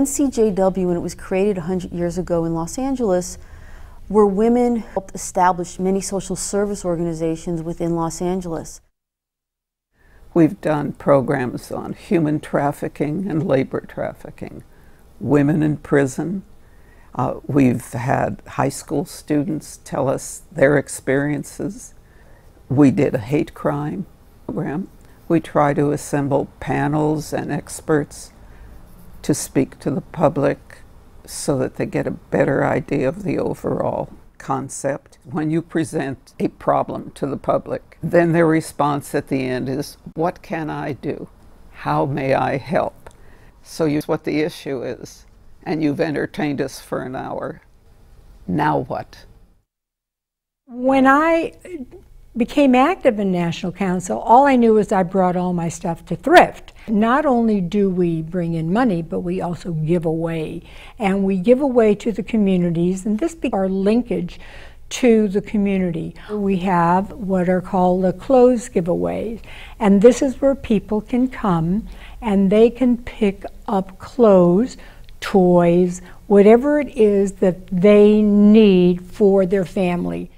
NCJW, when it was created 100 years ago in Los Angeles, were women who helped establish many social service organizations within Los Angeles. We've done programs on human trafficking and labor trafficking, women in prison. We've had high school students tell us their experiences. We did a hate crime program. We try to assemble panels and experts to speak to the public so that they get a better idea of the overall concept. When you present a problem to the public, then their response at the end is, what can I do? How may I help? So you know what the issue is, and you've entertained us for an hour. Now what? When I became active in National Council, all I knew was I brought all my stuff to thrift. Not only do we bring in money, but we also give away. And we give away to the communities, and this becomes our linkage to the community. We have what are called the clothes giveaways, and this is where people can come and they can pick up clothes, toys, whatever it is that they need for their family.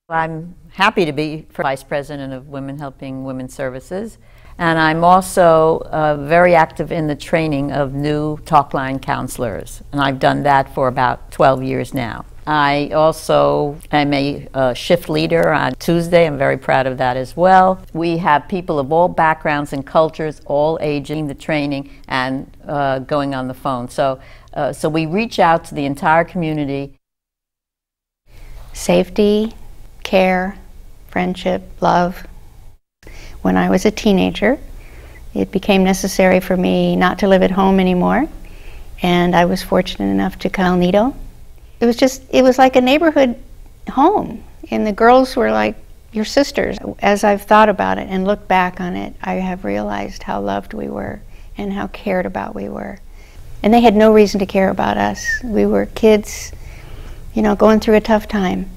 I'm happy to be Vice President of Women Helping Women Services, and I'm also very active in the training of new talk-line counselors, and I've done that for about 12 years now. I also am a shift leader on Tuesday. I'm very proud of that as well. We have people of all backgrounds and cultures, all ages, the training and going on the phone. So we reach out to the entire community. Safety, care, friendship, love. When I was a teenager, it became necessary for me not to live at home anymore, and I was fortunate enough to come to Nido. It was like a neighborhood home, and the girls were like your sisters. As I've thought about it and looked back on it, I have realized how loved we were and how cared about we were. And they had no reason to care about us. We were kids, you know, going through a tough time.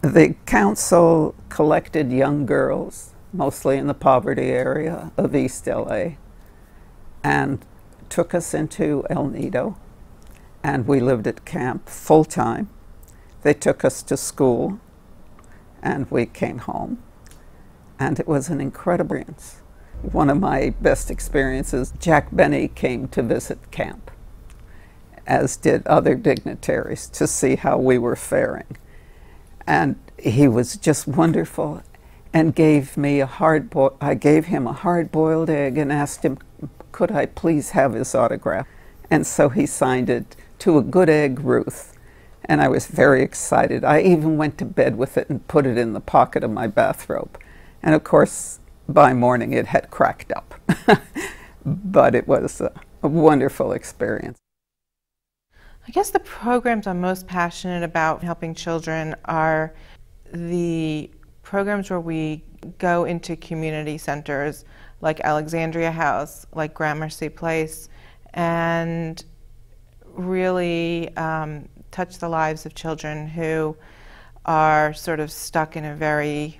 The council collected young girls, mostly in the poverty area of East LA, and took us into El Nido, and we lived at camp full-time. They took us to school, and we came home, and it was an incredible experience. One of my best experiences, Jack Benny came to visit camp, as did other dignitaries, to see how we were faring. And he was just wonderful, and gave me I gave him a hard-boiled egg and asked him, could I please have his autograph? And so he signed it to a good egg, Ruth. And I was very excited. I even went to bed with it and put it in the pocket of my bathrobe. And of course, by morning it had cracked up. But it was a wonderful experience. I guess the programs I'm most passionate about helping children are the programs where we go into community centers like Alexandria House, like Gramercy Place, and really touch the lives of children who are sort of stuck in a very,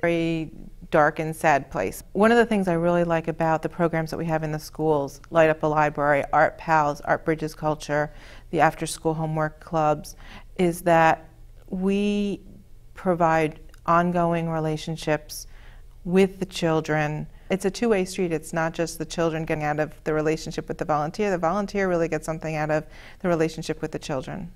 very dark and sad place. One of the things I really like about the programs that we have in the schools, Light Up a Library, Art Pals, Art Bridges Culture, the after-school homework clubs, is that we provide ongoing relationships with the children. It's a two-way street. It's not just the children getting out of the relationship with the volunteer. The volunteer really gets something out of the relationship with the children.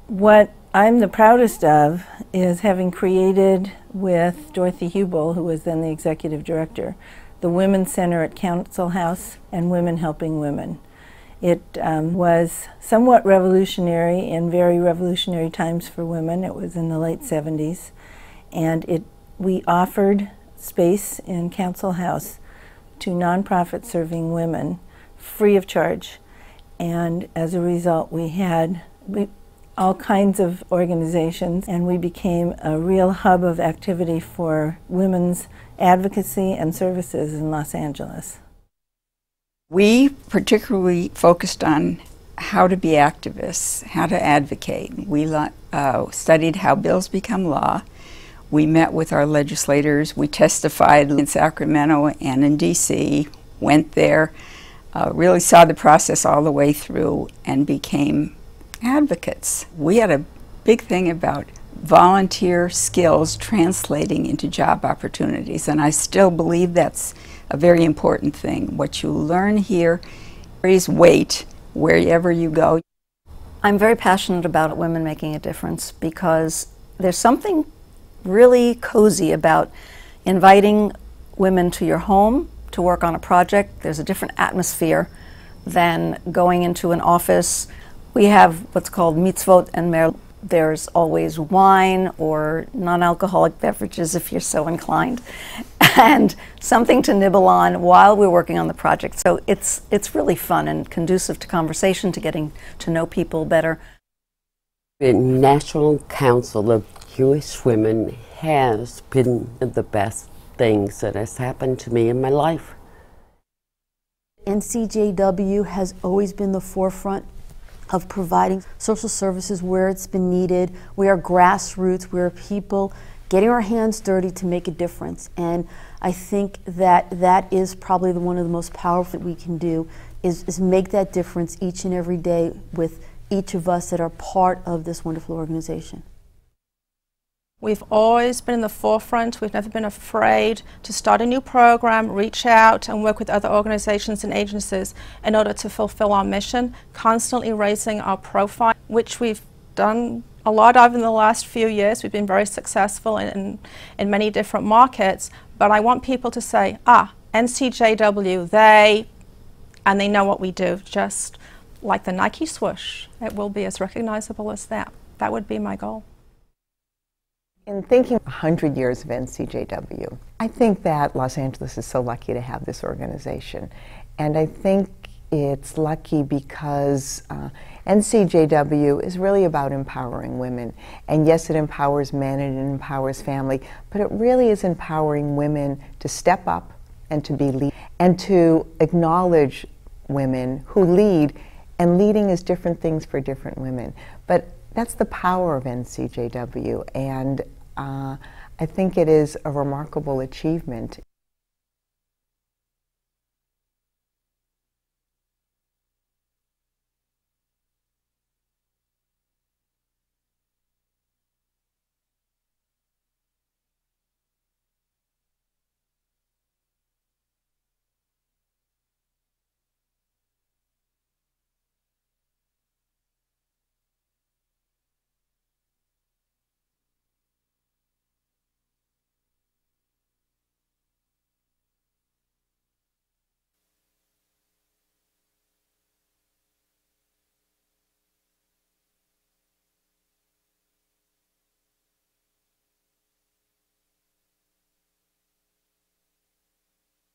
What I'm the proudest of is having created with Dorothy Hubel, who was then the executive director, the Women's Center at Council House and Women Helping Women. It was somewhat revolutionary in very revolutionary times for women. It was in the late 70s, and we offered space in Council House to nonprofit serving women free of charge, and as a result we had all kinds of organizations, and we became a real hub of activity for women's advocacy and services in Los Angeles. We particularly focused on how to be activists, how to advocate. We studied how bills become law. We met with our legislators. We testified in Sacramento and in D.C., went there, really saw the process all the way through and became advocates. We had a big thing about volunteer skills translating into job opportunities, and I still believe that's a very important thing. What you learn here carries weight wherever you go. I'm very passionate about women making a difference because there's something really cozy about inviting women to your home to work on a project. There's a different atmosphere than going into an office. We have what's called mitzvot and mer. There's always wine or non-alcoholic beverages if you're so inclined, and something to nibble on while we're working on the project. So it's really fun and conducive to conversation, to getting to know people better. The National Council of Jewish Women has been the best things that has happened to me in my life. NCJW has always been the forefront of providing social services where it's been needed. We are grassroots. We are people getting our hands dirty to make a difference. And I think that that is probably one of the most powerful that we can do is make that difference each and every day with each of us that are part of this wonderful organization. We've always been in the forefront. We've never been afraid to start a new program, reach out and work with other organizations and agencies in order to fulfill our mission, constantly raising our profile, which we've done a lot of in the last few years. We've been very successful in many different markets, but I want people to say, NCJW, and they know what we do, just like the Nike swoosh. It will be as recognizable as that. That would be my goal. In thinking 100 years of NCJW, I think that Los Angeles is so lucky to have this organization. And I think it's lucky because NCJW is really about empowering women. And yes, it empowers men and it empowers family, but it really is empowering women to step up and to be lead and to acknowledge women who lead. And leading is different things for different women. But that's the power of NCJW, and I think it is a remarkable achievement.